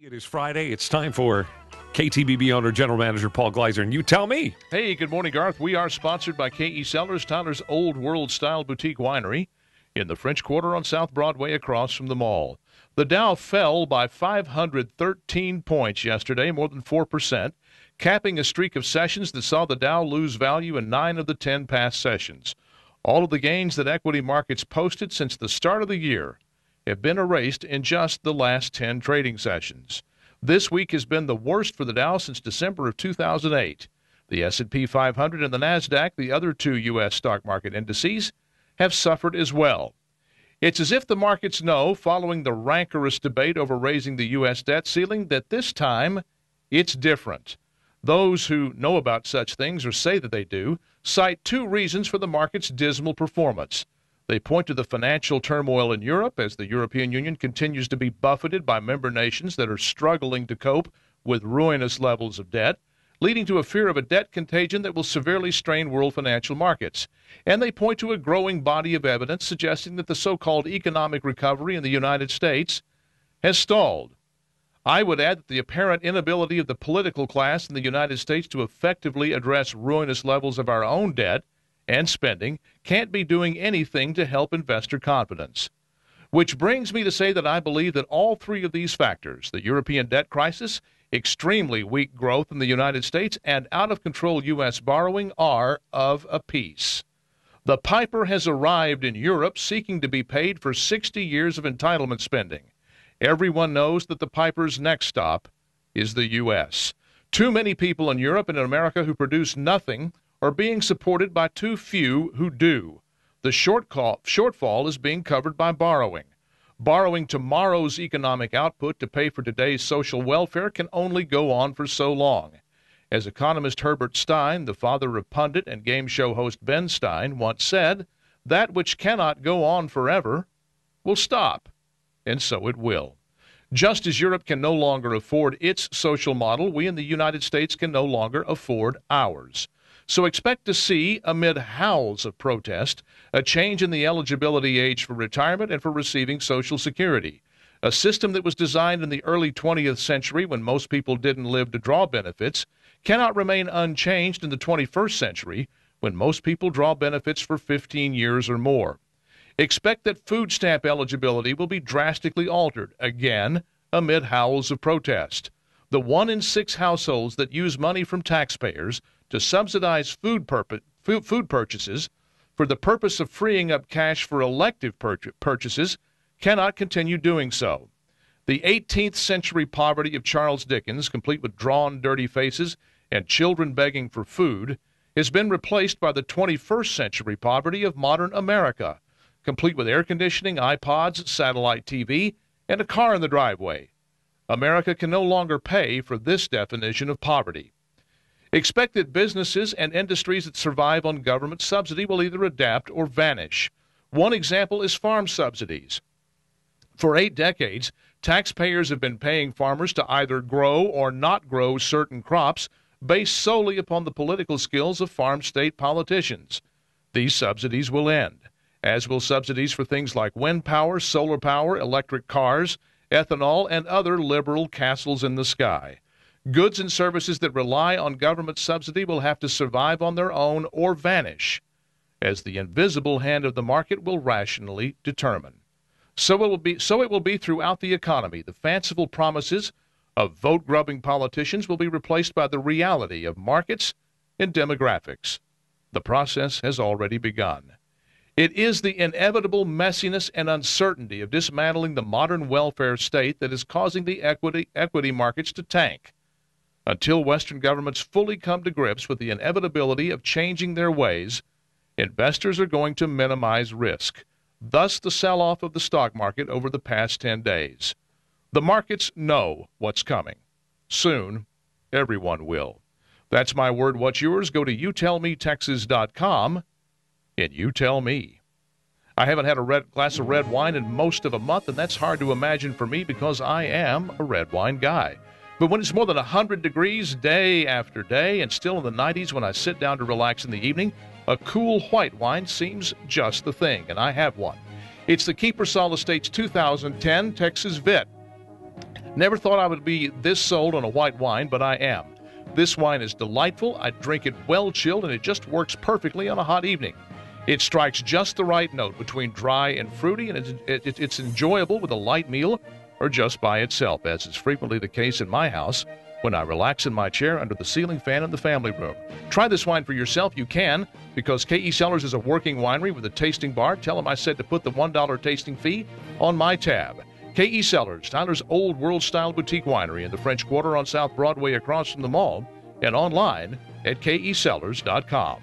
It is Friday. It's time for KTBB owner, General Manager Paul Gleiser, and you tell me. Hey, good morning, Garth. We are sponsored by K.E. Cellars, Tyler's Old World-style boutique winery in the French Quarter on South Broadway across from the mall. The Dow fell by 513 points yesterday, more than 4%, capping a streak of sessions that saw the Dow lose value in 9 of the 10 past sessions. All of the gains that equity markets posted since the start of the year have been erased in just the last 10 trading sessions. This week has been the worst for the Dow since December of 2008. The S&P 500 and the NASDAQ, the other two U.S. stock market indices, have suffered as well. It's as if the markets know, following the rancorous debate over raising the U.S. debt ceiling, that this time it's different. Those who know about such things, or say that they do, cite two reasons for the market's dismal performance. They point to the financial turmoil in Europe as the European Union continues to be buffeted by member nations that are struggling to cope with ruinous levels of debt, leading to a fear of a debt contagion that will severely strain world financial markets. And they point to a growing body of evidence suggesting that the so-called economic recovery in the United States has stalled. I would add that the apparent inability of the political class in the United States to effectively address ruinous levels of our own debt and spending can't be doing anything to help investor confidence. Which brings me to say that I believe that all three of these factors, the European debt crisis, extremely weak growth in the United States, and out-of-control U.S. borrowing, are of a piece. The piper has arrived in Europe seeking to be paid for 60 years of entitlement spending. Everyone knows that the piper's next stop is the U.S. Too many people in Europe and in America who produce nothing are being supported by too few who do. The shortfall is being covered by borrowing. Borrowing tomorrow's economic output to pay for today's social welfare can only go on for so long. As economist Herbert Stein, the father of pundit and game show host Ben Stein, once said, that which cannot go on forever will stop, and so it will. Just as Europe can no longer afford its social model, we in the United States can no longer afford ours. So expect to see, amid howls of protest, a change in the eligibility age for retirement and for receiving Social Security. A system that was designed in the early 20th century when most people didn't live to draw benefits cannot remain unchanged in the 21st century when most people draw benefits for 15 years or more. Expect that food stamp eligibility will be drastically altered, again, amid howls of protest. The 1 in 6 households that use money from taxpayers to subsidize food purchases for the purpose of freeing up cash for elective purchases cannot continue doing so. The 18th century poverty of Charles Dickens, complete with drawn, dirty faces and children begging for food, has been replaced by the 21st century poverty of modern America, complete with air conditioning, iPods, satellite TV, and a car in the driveway. America can no longer pay for this definition of poverty. Expect that businesses and industries that survive on government subsidy will either adapt or vanish. One example is farm subsidies. For 8 decades, taxpayers have been paying farmers to either grow or not grow certain crops based solely upon the political skills of farm state politicians. These subsidies will end, as will subsidies for things like wind power, solar power, electric cars, ethanol, and other liberal castles in the sky. Goods and services that rely on government subsidy will have to survive on their own or vanish, as the invisible hand of the market will rationally determine. So it will be throughout the economy. The fanciful promises of vote-grubbing politicians will be replaced by the reality of markets and demographics. The process has already begun. It is the inevitable messiness and uncertainty of dismantling the modern welfare state that is causing the equity markets to tank. Until Western governments fully come to grips with the inevitability of changing their ways, investors are going to minimize risk. Thus the sell-off of the stock market over the past 10 days. The markets know what's coming. Soon, everyone will. That's my word. What's yours? Go to youtellmetexas.com and you tell me. I haven't had a glass of red wine in most of a month, and that's hard to imagine for me because I am a red wine guy. But when it's more than 100 degrees day after day and still in the 90s when I sit down to relax in the evening, a cool white wine seems just the thing, and I have one. It's the Keepersall Estates 2010 Texas Vit. Never thought I would be this sold on a white wine, but I am. This wine is delightful. I drink it well chilled, and it just works perfectly on a hot evening. It strikes just the right note between dry and fruity, and it's enjoyable with a light meal or just by itself, as is frequently the case in my house when I relax in my chair under the ceiling fan in the family room. Try this wine for yourself. You can, because KE Cellars is a working winery with a tasting bar. Tell them I said to put the $1 tasting fee on my tab. KE Cellars, Tyler's old world-style boutique winery in the French Quarter on South Broadway across from the mall, and online at KECellars.com.